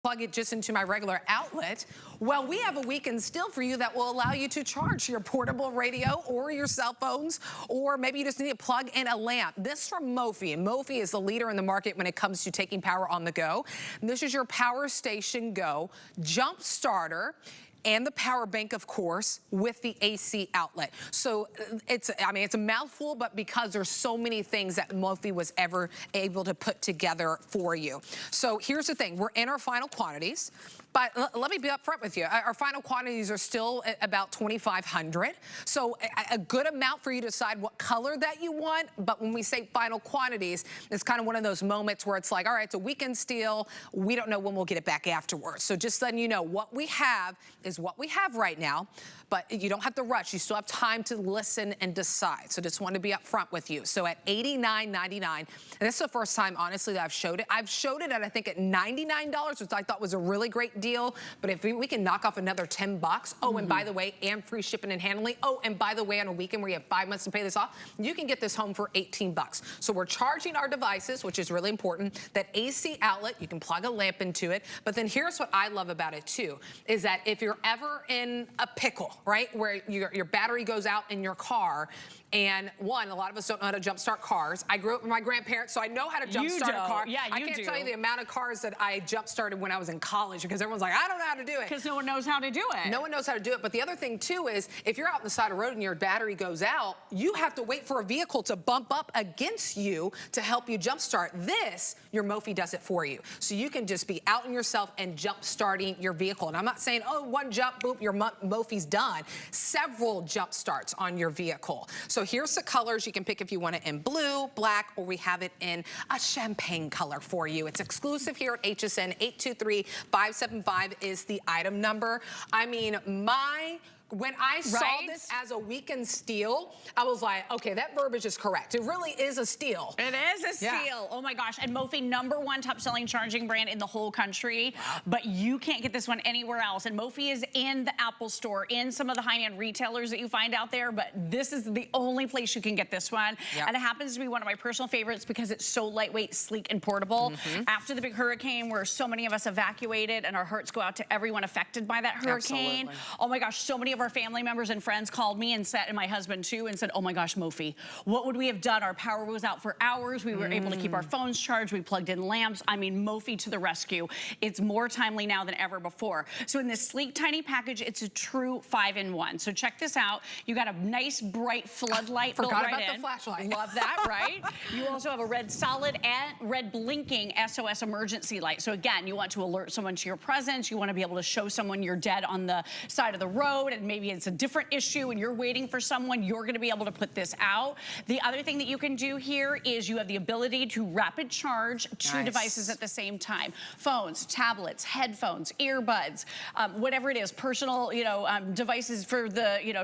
plug it just into my regular outlet. Well, we have a weekend still for you that will allow you to charge your portable radio or your cell phones, or maybe you just need a plug in a lamp. This from Mophie, and Mophie is the leader in the market when it comes to taking power on the go. And this is your Powerstation Go jump starter and the power bank, of course, with the AC outlet. So it's a mouthful, but because there's so many things that Mophie was ever able to put together for you. So here's the thing, we're in our final quantities, but let me be upfront with you. Our final quantities are still at about 2,500. So a good amount for you to decide what color that you want. But when we say final quantities, it's kind of one of those moments where it's like, all right, it's a weekend steal. We don't know when we'll get it back afterwards. So just letting you know, what we have is what we have right now, but you don't have to rush. You still have time to listen and decide. So just wanted to be upfront with you. So at $89.99, and this is the first time, honestly, that I've showed it. I've showed it at, I think, at $99, which I thought was a really great deal. But if we can knock off another 10 bucks, oh, and by the way, and free shipping and handling. Oh, and by the way, on a weekend where you have 5 months to pay this off, you can get this home for 18 bucks. So we're charging our devices, which is really important. That AC outlet, you can plug a lamp into it. But then here's what I love about it too, is that if you're ever in a pickle, right, where your battery goes out in your car, and one, a lot of us don't know how to jumpstart cars. I grew up with my grandparents, so I know how to jumpstart a car. Yeah, I can't tell you the amount of cars that I jump-started when I was in college, because everyone's like, I don't know how to do it. Because no one knows how to do it. No one knows how to do it. But the other thing, too, is if you're out on the side of the road and your battery goes out, you have to wait for a vehicle to bump up against you to help you jumpstart. This, your Mophie does it for you. So you can just be out in yourself and jump-starting your vehicle. And I'm not saying, oh, one jump, boop, your Mophie's done. Several jump starts on your vehicle. So here's the colors. You can pick if you want it in blue, black, or we have it in a champagne color for you. It's exclusive here at HSN. 823-575 is the item number. I mean, when I saw this as a weekend steal, I was like, okay, that verbiage is correct. It really is a steal. It is a steal. Yeah. Oh my gosh. And Mophie, #1 top selling charging brand in the whole country. Wow. But you can't get this one anywhere else. And Mophie is in the Apple Store, in some of the high-end retailers that you find out there, but this is the only place you can get this one. Yep. And it happens to be one of my personal favorites because it's so lightweight, sleek, and portable. After the big hurricane where so many of us evacuated, and our hearts go out to everyone affected by that hurricane. Absolutely. Oh my gosh, so many of our family members and friends called me and my husband too, and said, oh my gosh, Mophie, what would we have done? Our power was out for hours. We were able to keep our phones charged. We plugged in lamps. I mean, Mophie to the rescue. It's more timely now than ever before. So in this sleek, tiny package, it's a true 5-in-1. So check this out. You got a nice, bright floodlight built right in. Forgot about the flashlight. Love that, right? You also have a red solid and red blinking SOS emergency light. So again, you want to alert someone to your presence. You want to be able to show someone you're dead on the side of the road, and maybe it's a different issue and you're waiting for someone, you're going to be able to put this out. The other thing that you can do here is you have the ability to rapid charge two devices at the same time. Phones, tablets, headphones, earbuds, whatever it is, personal, devices for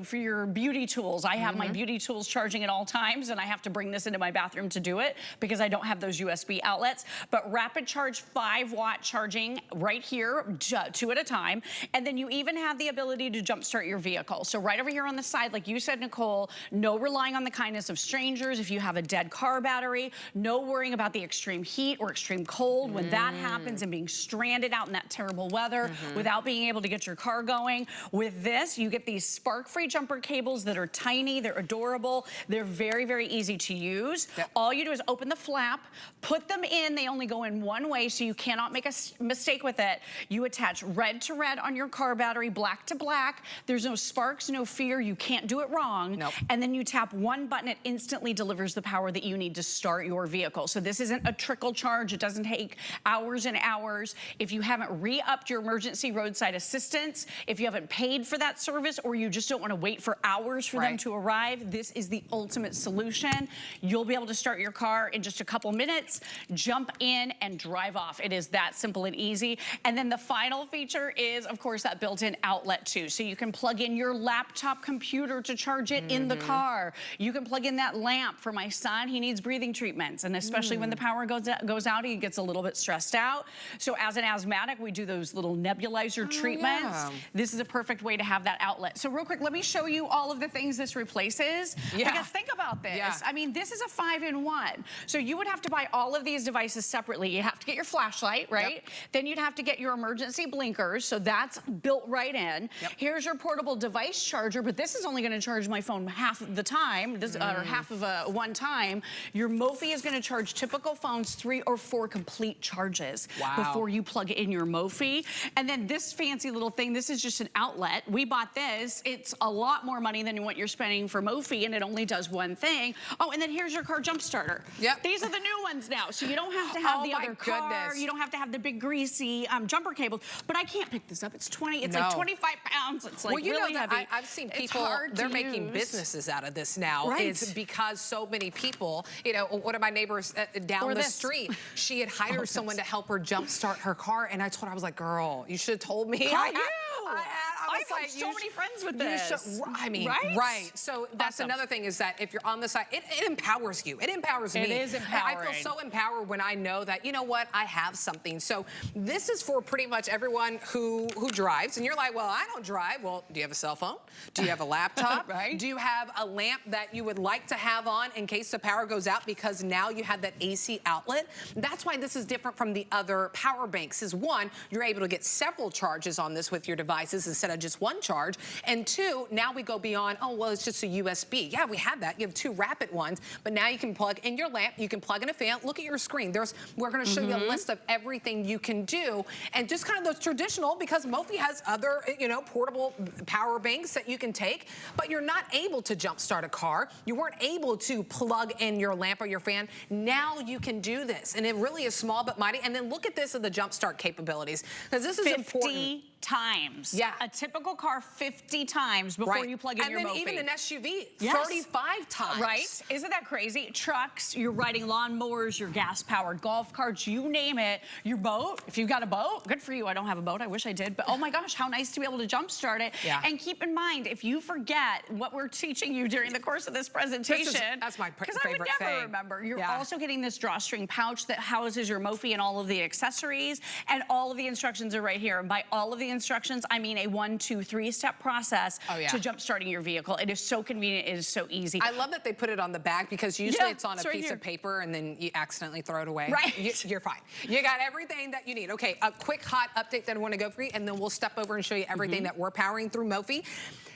for your beauty tools. I have my beauty tools charging at all times, and I have to bring this into my bathroom to do it because I don't have those USB outlets. But rapid charge 5-watt charging right here, 2 at a time. And then you even have the ability to jumpstart your vehicle. So right over here on the side, like you said, Nicole, no relying on the kindness of strangers. If you have a dead car battery, no worrying about the extreme heat or extreme cold when that happens, and being stranded out in that terrible weather without being able to get your car going. With this, you get these spark-free jumper cables that are tiny, they're adorable, they're very, very easy to use. Yep. All you do is open the flap, put them in, they only go in one way, so you cannot make a mistake with it. You attach red to red on your car battery, black to black. There's no sparks, no fear, you can't do it wrong. Nope. And then you tap one button, it instantly delivers the power that you need to start your vehicle. So this isn't a trickle charge, it doesn't take hours and hours. If you haven't re-upped your emergency roadside assistance, if you haven't paid for that service, or you just don't want to wait for hours for them to arrive, this is the ultimate solution. You'll be able to start your car in just a couple minutes, jump in and drive off. It is that simple and easy. And then the final feature is, of course, that built-in outlet too. So you can plug plug in your laptop computer to charge it in the car. You can plug in that lamp. For my son, he needs breathing treatments, and especially when the power goes out, he gets a little bit stressed out. So as an asthmatic, we do those little nebulizer treatments. Yeah. This is a perfect way to have that outlet. So real quick, let me show you all of the things this replaces. Yeah. Because think about this. Yeah. I mean, this is a 5-in-1. So you would have to buy all of these devices separately. You have to get your flashlight, right? Yep. Then you'd have to get your emergency blinkers. So that's built right in. Yep. Here's your portable device charger, but this is only going to charge my phone half of the time, or half of one time. Your mophie is going to charge typical phones 3 or 4 complete charges before you plug in your mophie. And then this fancy little thing, this is just an outlet. We bought this. It's a lot more money than what you're spending for mophie, and it only does one thing. Oh, and then here's your car jump starter. Yep. These are the new ones now, so you don't have to have the other car. You don't have to have the big greasy jumper cables. But I can't pick this up. It's like 25 pounds. It's like really heavy. I've seen people, they're making businesses out of this now. Right. It's because so many people, you know, one of my neighbors down the street, she had hired someone to help her jumpstart her car, and I told her, I was like, girl, you should have told me. I was have like, so many friends with this. I mean, right? So that's another thing, is that if you're on the side, it empowers you. It empowers me. It is empowering. I feel so empowered when I know that, you know what, I have something. So this is for pretty much everyone who drives. And you're like, well, I don't drive. Well, do you have a cell phone? Do you have a laptop? Right. Do you have a lamp that you would like to have on in case the power goes out, because now you have that AC outlet? That's why this is different from the other power banks. Is one, you're able to get several charges on this with your devices instead of just one charge. And two, now we go beyond, oh, well, it's just a USB. Yeah, we have that. You have 2 rapid ones, but now you can plug in your lamp, you can plug in a fan. Look at your screen. We're going to show you a list of everything you can do, and just kind of those traditional, because mophie has other, you know, portable power banks that you can take, but you're not able to jumpstart a car. You weren't able to plug in your lamp or your fan. Now you can do this, and it really is small but mighty. And then look at this of the jumpstart capabilities, because this is important. 50 times. Yeah. A typical car 50 times before you plug in your mophie. And then even an SUV, 35 times. Right? Isn't that crazy? Trucks, you're riding lawnmowers, your gas-powered golf carts, you name it. Your boat, if you've got a boat, good for you. I don't have a boat. I wish I did. But oh my gosh, how nice to be able to jumpstart it. Yeah. And keep in mind, if you forget what we're teaching you during the course of this presentation, that's my favorite thing. because I would never remember. You're also getting this drawstring pouch that houses your mophie and all of the accessories, and all of the instructions are right here. And by all of the instructions, I mean a 1, 2, 3-step process to jump starting your vehicle. It is so convenient. It is so easy. I love that they put it on the back, because usually it's on a piece of paper and then you accidentally throw it away. Right. You're fine. You got everything that you need. Okay, a quick hot update that I want to go through, and then we'll step over and show you everything that we're powering through mophie.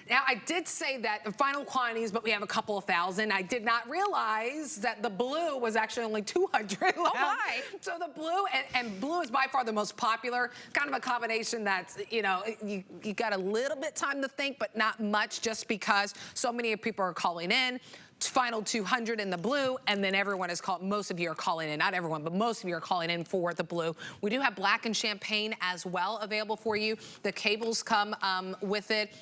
Now, I did say that the final quantities, but we have a couple of thousand. I did not realize that the blue was actually only 200 left. Oh my. So the blue, and blue is by far the most popular, kind of a combination that's, you know, you got a little bit time to think, but not much, just because so many people are calling in. Final 200 in the blue, and then everyone is calling. Most of you are calling in, not everyone, but most of you are calling in for the blue. We do have black and champagne as well available for you. The cables come with it.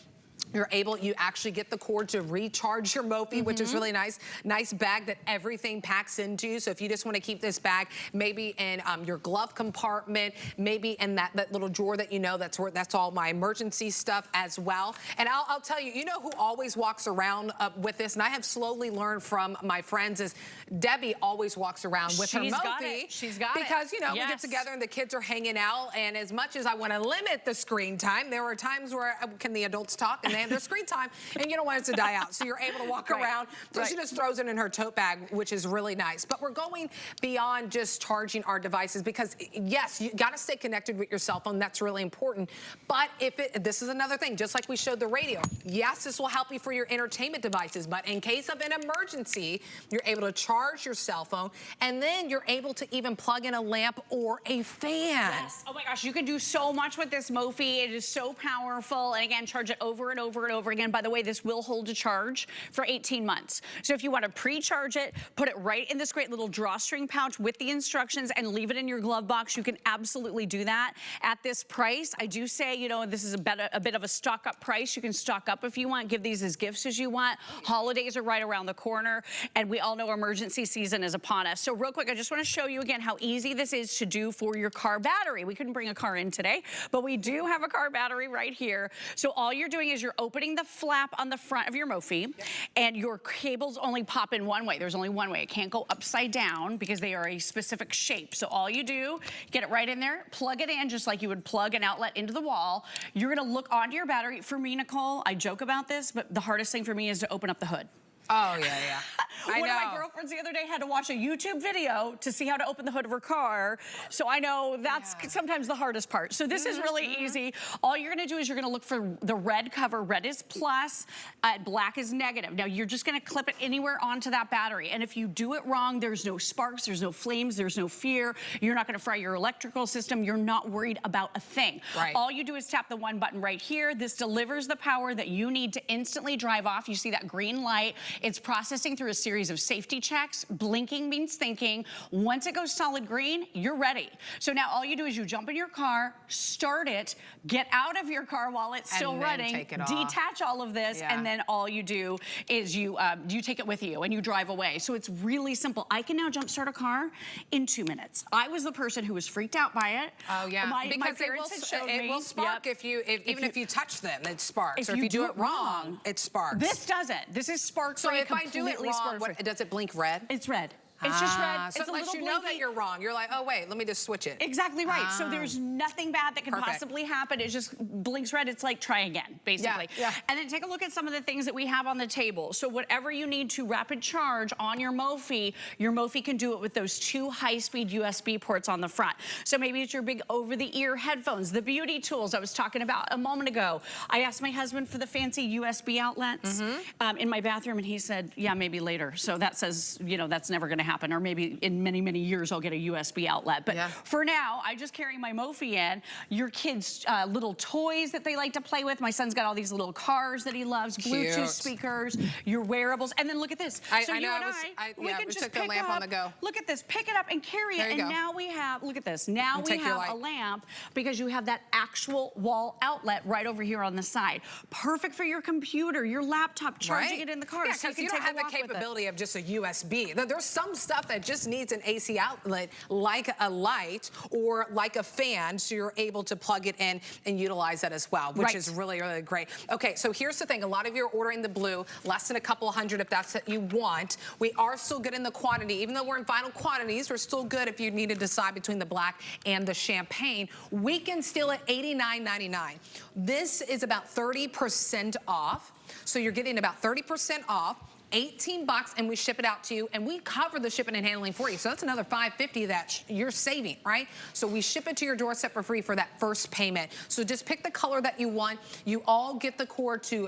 You actually get the cord to recharge your mophie, which is really nice. Nice bag that everything packs into. So if you just want to keep this bag, maybe in your glove compartment, maybe in that little drawer that you know, that's all my emergency stuff as well. And I'll tell you, you know who always walks around with this, and I have slowly learned from my friends, is Debbie always walks around with her mophie. She's got it. Because, you know, we get together and the kids are hanging out, and as much as I want to limit the screen time, there are times where can the adults talk, and they have their screen time, and you don't want it to die out. So you're able to walk around. So she just throws it in her tote bag, which is really nice. But we're going beyond just charging our devices, because yes, you got to stay connected with your cell phone. That's really important. But this is another thing, just like we showed the radio. Yes, this will help you for your entertainment devices, but in case of an emergency, you're able to charge your cell phone, and then you're able to even plug in a lamp or a fan. Yes. Oh my gosh, you can do so much with this mophie. It is so powerful. And again, charge it over and over and over again. By the way, this will hold a charge for 18 months. So if you want to pre-charge it, put it right in this great little drawstring pouch with the instructions and leave it in your glove box, you can absolutely do that. At this price, I do say, you know, this is a bit of a stock up price. You can stock up if you want, give these as gifts as you want. Holidays are right around the corner, and we all know emergency season is upon us. So real quick, I just want to show you again how easy this is to do for your car battery. We couldn't bring a car in today, but we do have a car battery right here. So all you're doing is is you're opening the flap on the front of your mophie, and your cables only pop in one way. There's only one way. It can't go upside down because they are a specific shape. So all you do, get it right in there, plug it in just like you would plug an outlet into the wall. You're gonna look onto your battery. For me, Nicole, I joke about this, but the hardest thing for me is to open up the hood. Oh, yeah, yeah. One of my girlfriends the other day had to watch a YouTube video to see how to open the hood of her car. So I know that's sometimes the hardest part. So this is really easy. All you're gonna do is you're gonna look for the red cover. Red is plus, black is negative. Now you're just gonna clip it anywhere onto that battery. And if you do it wrong, there's no sparks, there's no flames, there's no fear. You're not gonna fry your electrical system. You're not worried about a thing. Right. All you do is tap the one button right here. This delivers the power that you need to instantly drive off. You see that green light. It's processing through a series of safety checks. Blinking means thinking. Once it goes solid green, you're ready. So now all you do is you jump in your car, start it, get out of your car while it's still running, take it off. Detach all of this, and then all you do is you take it with you and you drive away. So it's really simple. I can now jump start a car in 2 minutes. I was the person who was freaked out by it. Oh yeah, my because parents had showed it me. will spark if you touch them, it sparks. If or you if you do it wrong, it sparks. This doesn't. This is spark free. So if I do it wrong, does it blink red? It's red. It's just red. So it's it lets you know that you're wrong. You're like, oh wait, let me just switch it. Exactly right. So there's nothing bad that can possibly happen. It just blinks red. It's like try again, basically. Yeah. And then take a look at some of the things that we have on the table. So whatever you need to rapid charge on your mophie can do it with those 2 high-speed USB ports on the front. So maybe it's your big over-the-ear headphones, the beauty tools I was talking about a moment ago. I asked my husband for the fancy USB outlets in my bathroom, and he said, yeah, maybe later. So that says, you know, that's never going to happen. Or maybe in many, many years I'll get a USB outlet. But for now, I just carry my mophie in. Your kids' little toys that they like to play with. My son's got all these little cars that he loves, Bluetooth speakers, your wearables. And then look at this. So you and we can just took the lamp on the go. Look at this, pick it up and carry it. And now we have, look at this. Now we have a lamp because you have that actual wall outlet right over here on the side. Perfect for your computer, your laptop, charging it in the car. Yeah, because you don't have the capability of just a USB. There's some stuff that just needs an AC outlet, like a light or like a fan, so you're able to plug it in and utilize that as well, which is really, really great. Okay, so here's the thing. A lot of you are ordering the blue, less than a couple hundred if that's what you want. We are still good in the quantity. Even though we're in final quantities, we're still good if you need to decide between the black and the champagne. Weekend still at $89.99. This is about 30% off. So you're getting about 30% off. 18 bucks, and we ship it out to you, and we cover the shipping and handling for you. So that's another $5.50 that you're saving, right? So we ship it to your doorstep for free for that first payment. So just pick the color that you want. You all get the cord to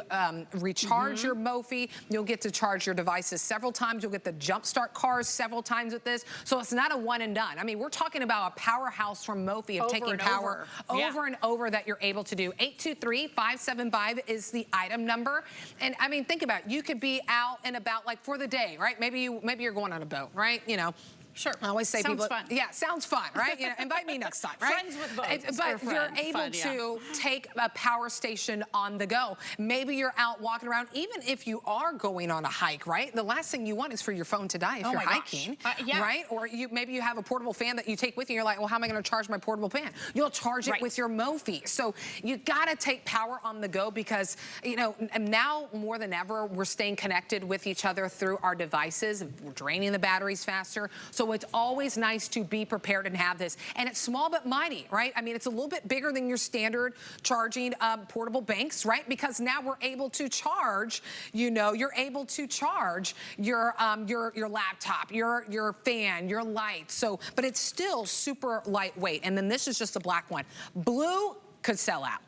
recharge your mophie. You'll get to charge your devices several times. You'll get the jump start cars several times with this. So it's not a one and done. I mean, we're talking about a powerhouse from Mophie of taking power over and over that you're able to do. 823-575 is the item number. And I mean, think about it. You could be out and about like for the day, right? Maybe you're going on a boat, right? You know. Sure. I always say sounds people, fun. Yeah, sounds fun, right? You know, invite me next time, right? Friends with boats. But you're able to take a power station on the go. Maybe you're out walking around, even if you are going on a hike, right? The last thing you want is for your phone to die if you're hiking, right? Or maybe you have a portable fan that you take with you. You're like, well, how am I going to charge my portable fan? You'll charge it with your mophie. So you got to take power on the go because, you know, now more than ever, we're staying connected with each other through our devices. We're draining the batteries faster. So it's always nice to be prepared and have this. And it's small but mighty, right? I mean, it's a little bit bigger than your standard charging portable banks, right? Because now we're able to charge, you know, you're able to charge your laptop, your fan, your light. So, but it's still super lightweight. And then this is just the black one. Blue could sell out.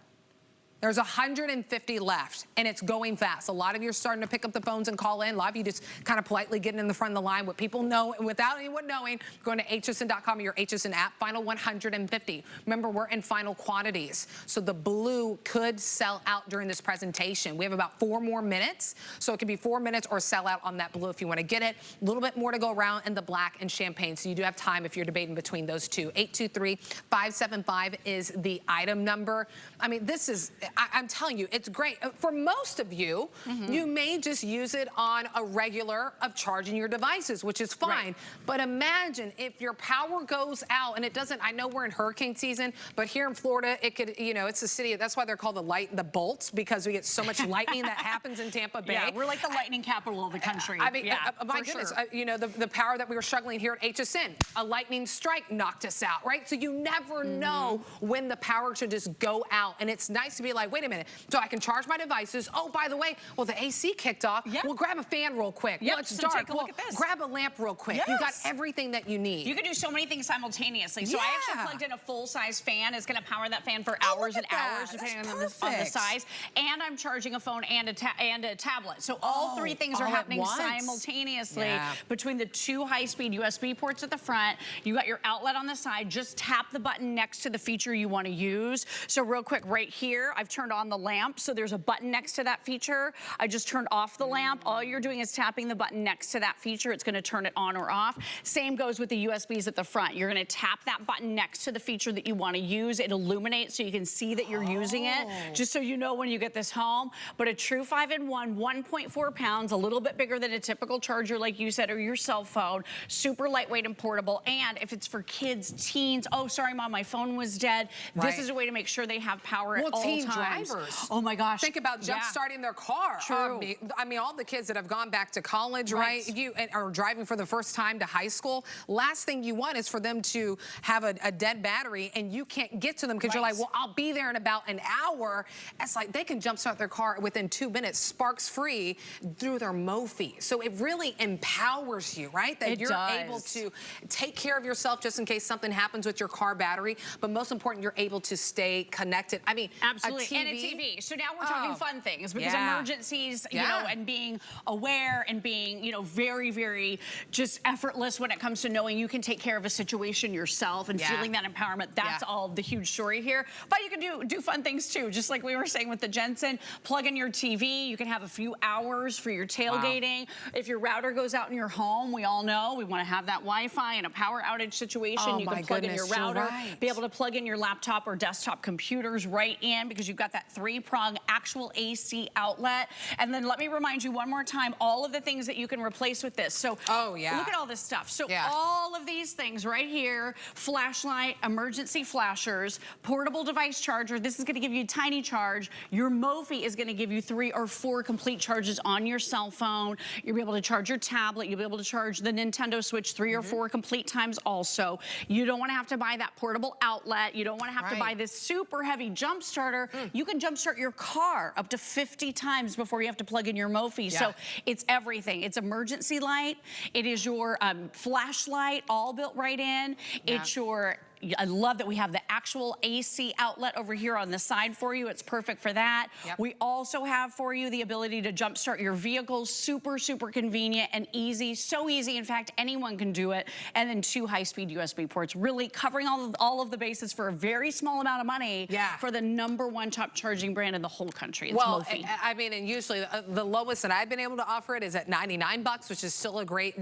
There's 150 left, and it's going fast. A lot of you are starting to pick up the phones and call in. A lot of you just kind of politely getting in the front of the line with people know, without anyone knowing, going to hsn.com or your HSN app, final 150. Remember, we're in final quantities, so the blue could sell out during this presentation. We have about 4 more minutes, so it could be 4 minutes or sell out on that blue if you want to get it. A little bit more to go around in the black and champagne, so you do have time if you're debating between those two. 823-575 is the item number. I mean, this is... I'm telling you, it's great. For most of you, you may just use it on a regular of charging your devices, which is fine. Right. But imagine if your power goes out, and it doesn't, I know we're in hurricane season, but here in Florida, it could, you know, it's a city, that's why they're called the bolts, because we get so much lightning that happens in Tampa Bay. Yeah, we're like the lightning capital of the country. I mean, my goodness, you know, the power that we were struggling here at HSN, a lightning strike knocked us out, right? So you never know when the power should just go out. And it's nice to be like, wait a minute, so I can charge my devices. Oh, by the way, well, the AC kicked off. Well, grab a fan real quick. Well, it's dark. Take a look at this. Grab a lamp real quick. You got everything that you need. You can do so many things simultaneously. So I actually plugged in a full-size fan. It's going to power that fan for hours and hours, depending on the size. And I'm charging a phone and a tablet. So all three things are happening simultaneously between the two high-speed USB ports at the front. You got your outlet on the side. Just tap the button next to the feature you want to use. So real quick, right here, I've turned on the lamp. So there's a button next to that feature. I just turned off the lamp. All you're doing is tapping the button next to that feature. It's going to turn it on or off. Same goes with the USBs at the front. You're going to tap that button next to the feature that you want to use. It illuminates so you can see that you're using it, just so you know when you get this home. But a true 5-in-1, 1.4 pounds, a little bit bigger than a typical charger, like you said, or your cell phone. Super lightweight and portable. And if it's for kids, teens, oh, sorry, Mom, my phone was dead. This is a way to make sure they have power at all teen times. Drivers. Oh my gosh. Think about jump starting their car. True. I mean, all the kids that have gone back to college, right? You are driving for the first time to high school. Last thing you want is for them to have a dead battery and you can't get to them because you're like, well, I'll be there in about an hour. It's like they can jump start their car within 2 minutes, sparks free, through their mophie. So it really empowers you, right? That you're able to take care of yourself just in case something happens with your car battery. But most important, you're able to stay connected. I mean, absolutely. And a TV. So now we're talking fun things, because emergencies, you know, and being aware and being, you know, very, very just effortless when it comes to knowing you can take care of a situation yourself and feeling that empowerment. That's all the huge story here. But you can do fun things too, just like we were saying with the Jensen. Plug in your TV. You can have a few hours for your tailgating. If your router goes out in your home, we all know we want to have that Wi-Fi in a power outage situation. You can plug in your router, be able to plug in your laptop or desktop computers right in, because you've got that 3-prong actual AC outlet. And then let me remind you one more time, all of the things that you can replace with this. So look at all this stuff. So all of these things right here, flashlight, emergency flashers, portable device charger. This is going to give you a tiny charge. Your mophie is going to give you 3 or 4 complete charges on your cell phone. You'll be able to charge your tablet. You'll be able to charge the Nintendo Switch 3 or 4 complete times also. You don't want to have to buy that portable outlet. You don't want to have to buy this super heavy jump starter. You can jump start your car up to 50 times before you have to plug in your mophie. So it's everything. It's emergency light. It is your flashlight, all built right in. It's your I love that we have the actual AC outlet over here on the side for you. It's perfect for that. We also have for you the ability to jumpstart your vehicles. Super, super convenient and easy. So easy. In fact, anyone can do it. And then 2 high-speed USB ports, really covering all of the bases for a very small amount of money for the #1 top charging brand in the whole country. It's mophie. I mean, and usually the lowest that I've been able to offer it is at $99, which is still a great,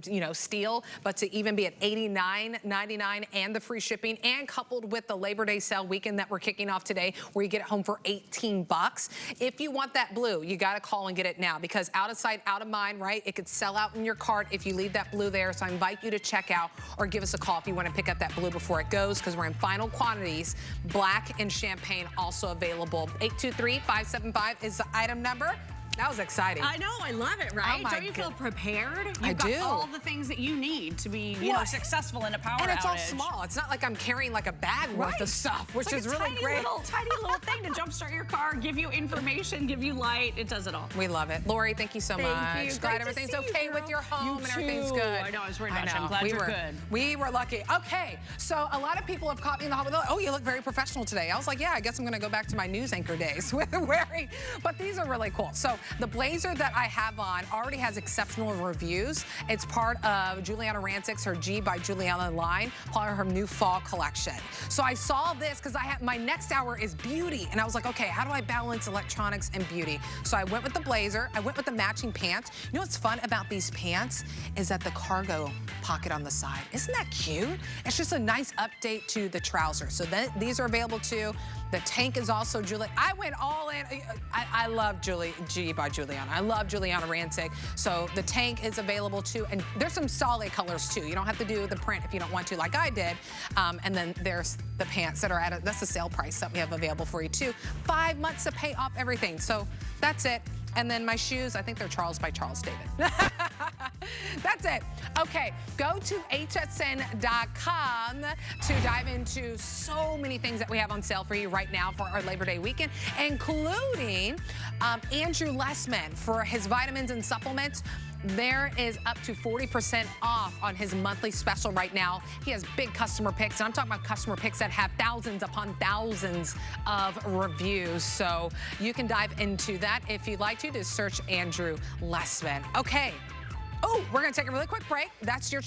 you know, steal. But to even be at $89.99 and the free shipping, and coupled with the Labor Day sale weekend that we're kicking off today, where you get it home for $18. If you want that blue, you got to call and get it now, because out of sight, out of mind, right? It could sell out in your cart if you leave that blue there. So I invite you to check out or give us a call if you want to pick up that blue before it goes, because we're in final quantities. Black and champagne also available. 823-575 is the item number. That was exciting. I know, I love it, right? Don't you feel prepared? You've got all the things that you need to be, you know, successful in a power outage. And it's all small. It's not like I'm carrying like a bag worth of stuff, which is really great. Tiny little thing to jumpstart your car, give you information, give you light. It does it all. We love it. Lori, thank you so much. Thank you. Glad everything's okay with your home and everything's good. I know, I was worried about you. I'm glad you're good. We were lucky. Okay, so a lot of people have caught me in the hall with, oh, you look very professional today. I was like, yeah, I guess I'm going to go back to my news anchor days with wearing, but these are really cool. So The blazer that I have on already has exceptional reviews. It's part of Juliana Rancic's, her G by Juliana line, part of her new fall collection. So I saw this because my next hour is beauty. And I was like, okay, how do I balance electronics and beauty? So I went with the blazer. I went with the matching pants. You know what's fun about these pants is that the cargo pocket on the side. Isn't that cute? It's just a nice update to the trousers. So these are available too. The tank is also Julie. I went all in. I love G by Juliana. I love Juliana Rancic. So the tank is available too. And there's some solid colors too. You don't have to do the print if you don't want to, like I did. And then there's the pants that are that's the sale price that we have available for you too. 5 months to pay off everything. So that's it. And then my shoes, I think they're Charles by Charles David. That's it. Okay, go to hsn.com to dive into so many things that we have on sale for you right now for our Labor Day weekend, including Andrew Lessman for his vitamins and supplements. There is up to 40% off on his monthly special right now. He has big customer picks, and I'm talking about customer picks that have thousands upon thousands of reviews. So you can dive into that if you'd like to. Just search Andrew Lessman. Okay. Oh, we're going to take a really quick break. That's your